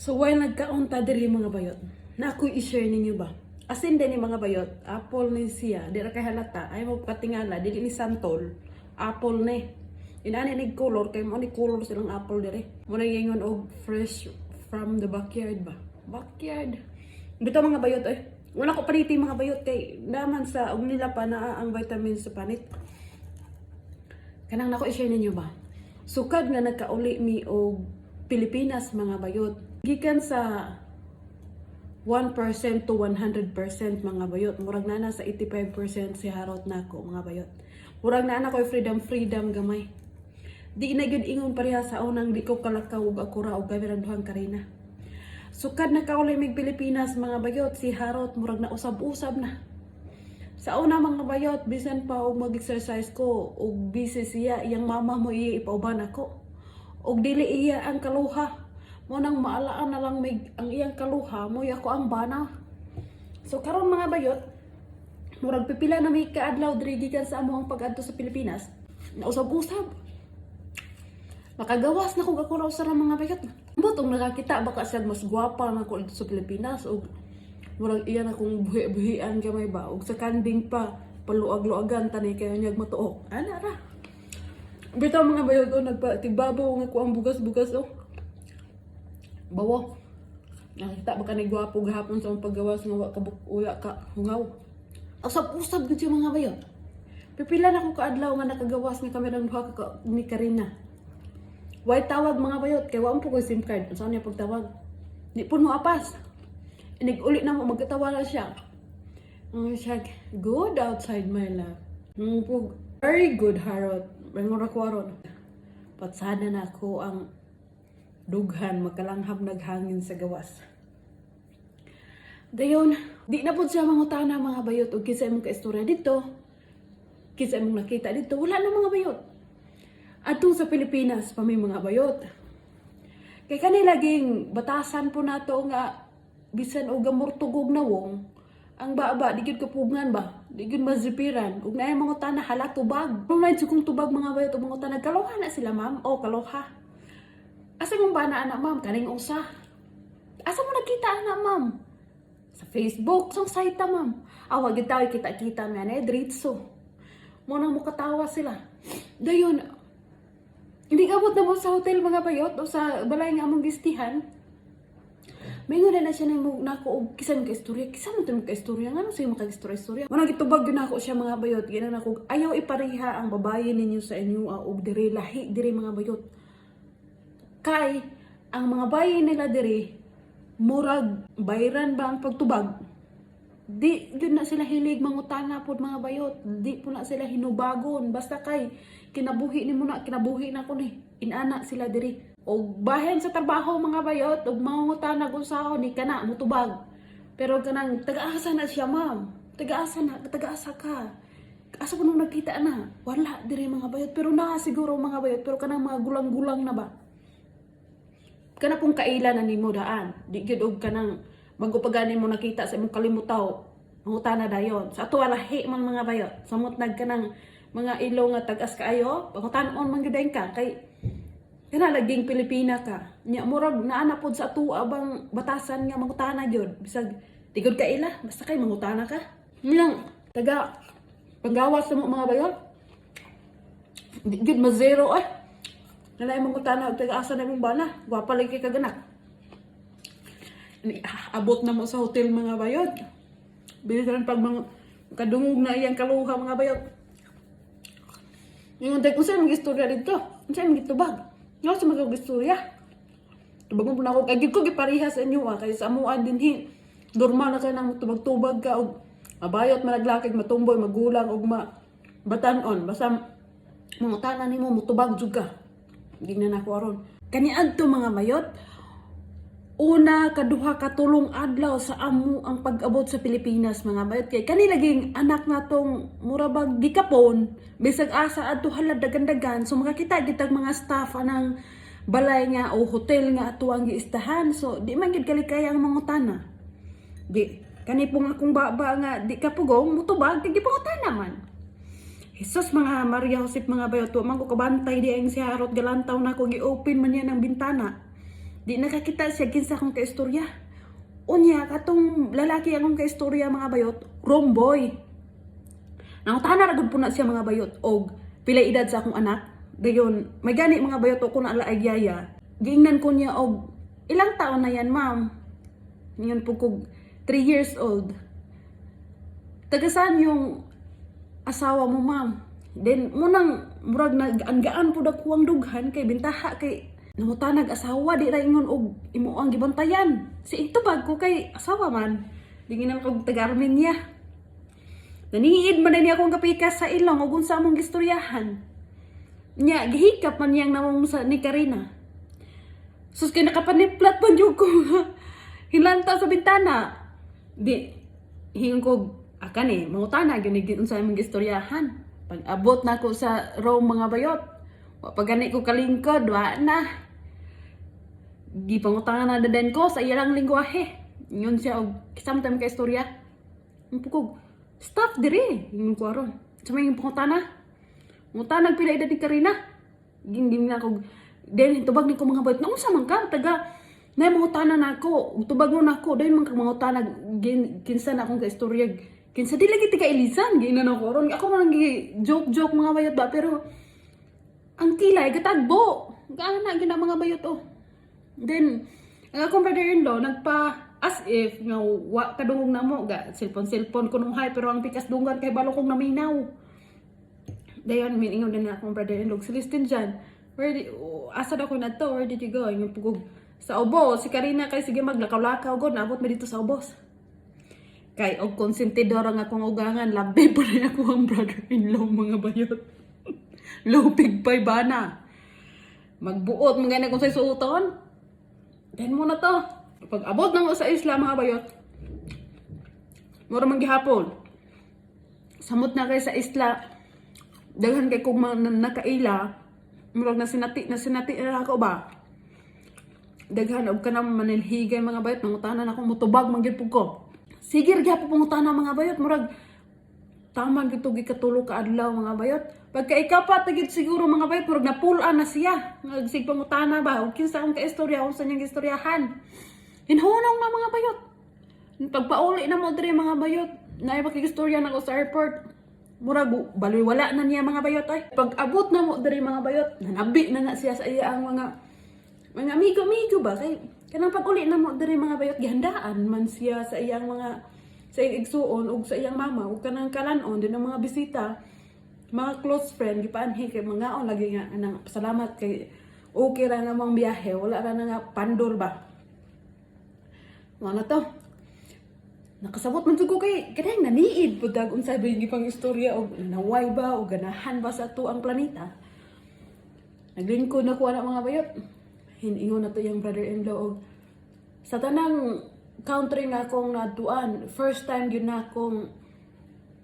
So why nagkaunta diri mga bayot? Na ako i-share ninyo ba? Asin din ni mga bayot, apple ni siya, di ra kay halata, ay mo katingala, dili ni santol, apple ni. Inani ni color, kay mo ni color silang apple diri. Mo na gingon og fresh from the backyard ba? Backyard. Bitaw mga bayot ay. Wala ko paniti mga bayot kay naman sa og nila pa na ang vitamins sa panit. Kanang nako i-share ninyo ba? Sukad nga nagkauli mi og Pilipinas mga bayot. Gikan sa 1% to 100% mga bayot. Murag na sa 85% si harot nako mga bayot. Murag na ko freedom gamay. Di na gyud ingon pareha sa unang di ko kalakaw og akura og gamay duhang karina. Sukad na kaulay mig Pilipinas mga bayot, si harot murag na usab-usab na. Sa una mga bayot, bisan pa og mag-exercise ko og busy siya, iyang mama mo iya ipauban ako. Og dili iya ang kaluha. Mo nang maalaan na lang mig ang iyang kaluha mo ako ang bana. So karon mga bayot, murag pipila na may kaadlaw diri gikan sa among pag-adto sa Pilipinas. Nausab-usab. Makagawas na kog ako raw sa mga bayot. Butong nakakita baka siya mas gwapa na ko sa Pilipinas og murag iyan akong buhi-buhian gamay ba og sa kanding pa paluag-luagan tani kayo niyag matuok. Ana ra. Bitaw mga bayot o nagpatibabaw nga ko ang bugas-bugas o. Bawo. Nakita baka ni gwapo gahapon sa paggawas nga wa uya ka hungaw. Usab-usab gud yung mga bayot. Pipila na ko kaadlaw nga nakagawas nga kami ng duha ka ni Karina. Why tawag mga bayot kay wa po ko SIM card. Unsa niya pagtawag? Di po mo apas. Inig-uli na mo magkatawa na siya. Siya, good outside my love. Very good harot. Bangor ako aron. Patsada na ako ang dughan makalanghap naghangin sa gawas. Dayon, di na po siya mangutana mga bayot o kinsa imong kaistorya dito. Kinsa imong nakita dito. Wala na mga bayot. Atong sa Pilipinas pa may mga bayot. Kay kanila laging batasan po nato nga bisan og gamurtugog na wong ang baba di gyud kapugngan ba di gyud mazipiran ug naay mga tana hala tubag kung naay kung tubag mga bayot ug mga tana kaloha na sila ma'am o kaloha asa mong bana anak ma'am kaning usa asa mo nakita anak ma'am sa Facebook sa site ma'am awa gyud tayo kita-kita man diretso mo nang mukatawa sila dayon hindi abot na mo sa hotel mga bayot o sa balay nga among gistihan. Mayroon na siya na ako og kisan ka istorya. Kisan mo ka istorya nga no sa mga istorya. Muna gitubag gyud nako siya mga bayot. Ginan ako ayaw ipareha ang babaye ninyo sa inyo og diri lahi diri mga bayot. Kay ang mga bayi nila diri murag bayran ba ang pagtubag. Di gyud na sila hilig mangutana pod mga bayot. Di po na sila hinubagon basta kay kinabuhi na ko ni. Inana sila diri. Og bahen sa trabaho mga bayot og mangutana kung sahon ni kana mutubag. Pero kanang taga-asa na siya ma'am. Taga-asa ka. Asa ko nung nakita na? Wala diri mga bayot pero na siguro mga bayot pero kanang mga gulang-gulang na ba. Kana pong kailan na nimo daan. Di gyud og kanang bago pagani mo nakita sa imong kalimutaw. Mangutana dayon. Sa ato lahi man mga bayot. Samot nagkanang mga ilo nga tagas kaayo, pangutan-on man gyud ka kay kana laging Pilipina ka. Nya murag naana pod sa ato abang batasan nga mangutana gyud. Bisag tigod ka ila, basta kay mangutana ka. Milang taga panggawas sa mga bayot. Di gyud mazero ay. Nalay mangutana og taga-asa na imong bana. Gwapa lagi kay kaganak. Abot na mo sa hotel mga bayot. Bilisan pag mga kadungog na iyang kaluha mga bayot. Yung kung saan mag-istorya dito? Kung saan mag-itubag? Nga sa mag-istorya? Tubagon po na ako. Agad ko gipariha sa inyo kaya sa amuan din normal na kayo nang tubag-tubag ka o mabayot, malaglakig, matumboy, magulang o batanon. Basta mga tanan ni mo, mutubag juga. Hindi na ako aron. Kaniad to mga bayot. Una, kaduha, katulong adlaw sa amo ang pag-abot sa Pilipinas mga bayot. Kaya kanilaging anak na tong murabag di kapon, bisag asa ato halad dagan-dagan. So makakita gitag mga staff anang balay nga o hotel nga ato ang giistahan. So di man gid kalikaya ang mga utana. Di, kani pong akong baba nga di kapugong, mutubag, di gipangutana man. Jesus mga Maria Josep mga bayot, man ko kabantay di ang si harot galantaw na ko gi-open man yan ang bintana. Di nakakita siya kinsa akong kaistorya. Unya, katong lalaki akong kaistorya mga bayot, romboy. Nangutana na gud po na siya mga bayot, og pila edad sa akong anak. Dayon, may gani mga bayot o kung naala agyaya. Giingnan ko niya, og ilang taon na yan ma'am? Ngayon po kog 3 years old. Taga saan yung asawa mo ma'am? Then, munang murag nag-anggaan po dakuang dughan kay bintaha kay nangutanag asawa di ra ingon og imo ang gibantayan. Si itubag ko kay asawa man. Dinginan ko taga Armenia. Naniid man niya akong kapikas sa ilong ug unsa among gistoryahan. Nya gihikap man niyang namong sa ni Karina. Sus kay nakapaniplat pa jud ko. Hilanta sa bintana. Di hingon ko akan mangutana gyud ni unsa among gistoryahan. Pag abot na ko sa Rome mga bayot. Wa pa gani ko kalingkod, wa na. Gipangutangan na daden ko sa iyang lingwahe. Yun siya og sometime ka istorya. Pukog staff dire yung ko aron. Sa may pangutana. Ngutana nagpila edad ni Karina. Gindi na ko den tubag ni ko mga bayot. Naunsa man ka taga na mangutana na ako. Tubag mo na ako dahil man kang mangutana kinsa na akong ka istorya. Kinsa di lagi tika ilisan ginan ako ron. Ako man joke mga bayot ba pero ang kilay gatagbo. Gaana gina mga bayot oh. Then, ang akong brother-in-law, as if, nga, kadungog na mo, cellphone ko nung hay, pero ang pikas dungan kay balo kong naminaw. Dayon, miningon din na akong brother-in-law, Celestine dyan, asa daw ko na to, where did you go? Yung pugog, sa Obos, si Karina kay sige maglakaw-lakaw, god, naabot mo dito sa Obos. Kay, og konsentidor ang akong ugangan, labi pa rin ako ang brother-in-law, mga bayot. Lupig pa'y bana. Magbuot, mga ganyan kung sa isuuton. Then muna to. Pag abot na mo sa isla mga bayot, mura man gihapon. Samot na kay sa isla, daghan kay kung nakaila, murag na sinati na ako ba? Daghan og kanang manilhigay mga bayot, mangutanan ako mutubag man gyud ko. Sige gyapon pangutanan mga bayot, murag tama gito gikatulo ka adlaw mga bayot. Pagka ikapat gid siguro mga bayot, murag napulan na siya. Nagsig pangutana ba ug kinsa ang kaistorya unsa niyang istoryahan. Hinhunong na mga bayot. Pagpauli na mo diri mga bayot, naay makikistorya na ko sa airport. Murag baloy wala na niya mga bayot ay. Pag abot na mo diri mga bayot, nanabi na siya sa iya ang mga amigo ba kay kanang pag-uli na mo diri mga bayot gihandaan man siya sa iyang mga sa iyang igsuon ug sa iyang mama ug kanang kalanon din ang mga bisita, mga close friend gipaanhi kay mga lagi nga nang salamat kay okay ra namang biyahe, wala ra na nga pandor ba. Ano to? Nakasabot man jud ko kay kadang naniid pud dag unsay ba gipang istorya og naway ba o ganahan ba sa tuang planeta. Naglingkod na ko ana mga bayot. Hiningon na to yung brother-in-law og sa tanang country nga akong natuan, first time yun na akong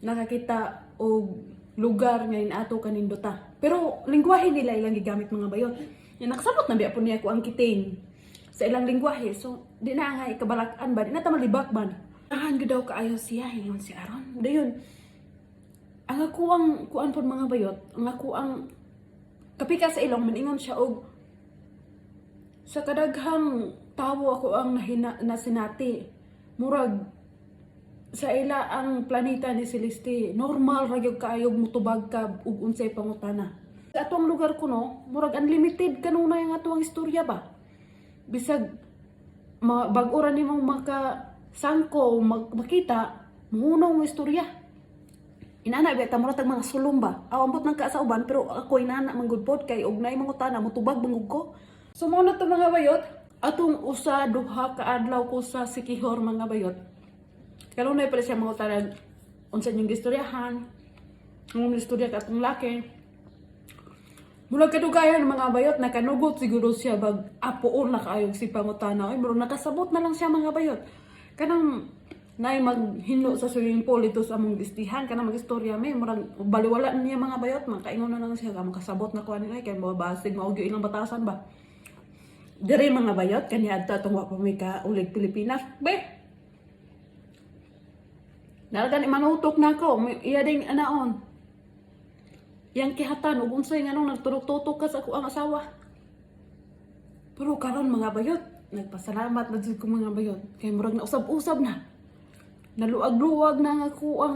nakakita og lugar nga inato kanindota. Pero lingwahe nila ilang gigamit mga bayot. Yan nakasabot na biya po niya ko ang kitain sa ilang lingwahe. So di na nga ikabalakan ba, di na tamalibak ba. Ahan ko daw kaayo siya, hingon si Aaron. Dayon, ang ako ang kuan po mga bayot, ang ako ang kapika sa ilong, maningon siya og sa kadaghang tawo ako ang nasinati. Murag sa ila ang planeta ni Celeste, normal ra gyud kaayo mutubag ka ug unsay pangutana. Sa atong lugar ko no, murag unlimited kanunay ang atong istorya ba. Bisag bag-ora nimong sangko makita muhunong mo istorya. Inana biya murag tag mga sulong ba. Awambot nang ka sa uban pero ako inana man gud pod kay og naay mangutana mutubag bangog ko. So mo na to mga bayot, atong usa duha ka adlaw ko sa Sikihor mga bayot. Kanunay pala siya mga tanag unsa niyang gistoryahan. Ang istorya ka atong laki. Mula kadugayan mga bayot nakanugot siguro siya bag apoon na kaayog si pangutana. Ay muro nakasabot na lang siya mga bayot. Kanang nay maghinlo sa swimming pool ito sa among gistihan kanang magistorya may murag baliwala niya mga bayot makaingon na lang siya makasabot na ko ani kay mabasig mao gyud ilang batasan ba. Diri mga bayot kaniya adto atong wa pa may kaulig Pilipinas. Be. Nalagan manutok na ko, iya ding anaon. Yang kihatan ug unsay nganong nagtutok-tutok ka sa ako ang asawa. Pero karon mga bayot, nagpasalamat na jud ko mga bayot. Kay murag na usab-usab na. Naluag-luwag na nga ko ang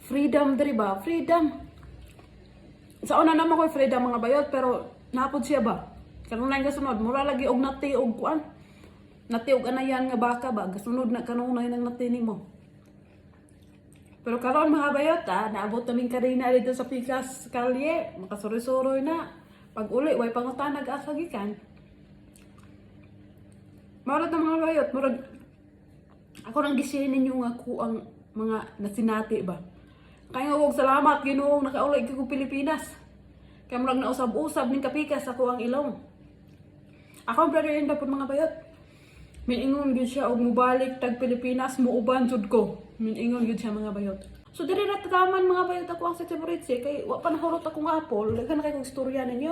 freedom diri ba? Freedom. Sa una naman ko freedom mga bayot, pero napod siya ba? Karon na gasunod, mura lagi og nati og kuan. Nati og anayan nga baka ba? Gasunod na kanunay nang nati nimo. Pero karon mga bayot naabot naming karina dito sa Pikas Kalye, makasuroy-suroy na. Pag uli, way pangutan nag-asagikan. Marat na mga bayot, murag ako nang gisinin ninyo nga ko ang mga nasinati ba. Kaya nga salamat Ginoong nakaulay ko Pilipinas. Kaya murag na usab-usab ning kapikas ako ang ilong. Ako ang brother in po mga bayot. Miningon gyud siya og mubalik tag Pilipinas muuban jud ko. Miningon gyud siya mga bayot. So diri ra takaman mga bayot ako ang sa Tiburitsi kay wa pa nahurot akong apol, daghan na kay kong istorya ninyo.